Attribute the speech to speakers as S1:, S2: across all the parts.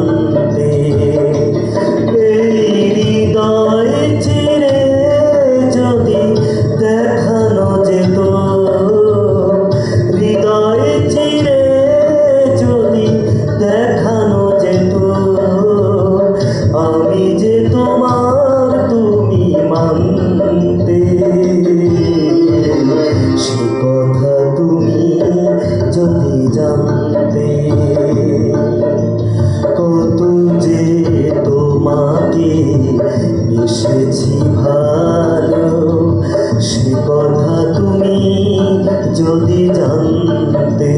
S1: জানতে এই হৃদয় চিরে যদি দেখানো যেত, হৃদয় চিরে যদি দেখানো যেত, আমি যে তোমার তুমি মানতে, সে কথা তুমি যদি জানতে। কত যে তোমাকে মিশেছি ভালো, সে কথা তুমি যদি জানতে।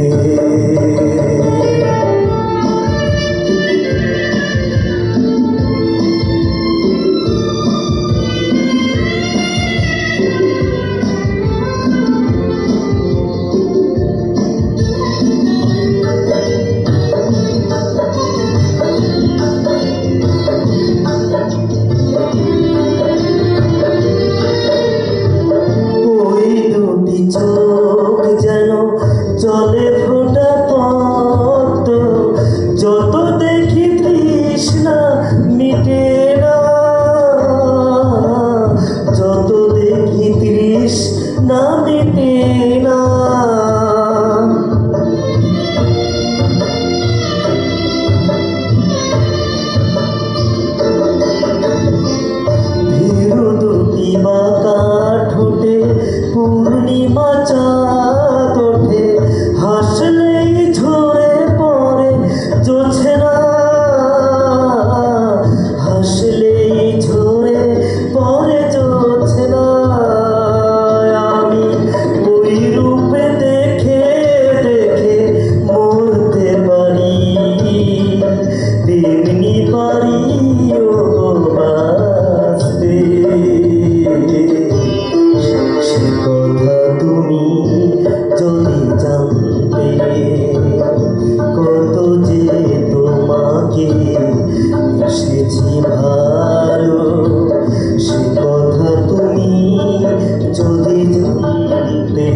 S1: চোখ যেন জলে ফোটা পদ্ম, যত দেখি তৃষ্ণা মিটে না, যত দেখি তৃষ্ণা মিটে না। ভীরু দুটি বাঁকা ঠোঁটে পূর্ণিমা চাঁদ ওঠে, হাসলেই ঝরে পড়ে জোছনা, হাসলেই ঝরে পড়ে জোছনা। আমি ওই রূপে দেখে দেখে মরতে পারি, তেমনি পারি ও বাঁচতে। সে কথা তুমি যদি জানতে, কত যে তোমাকে মিশেছি ভালো, সে কথা তুমি যদি জানতে।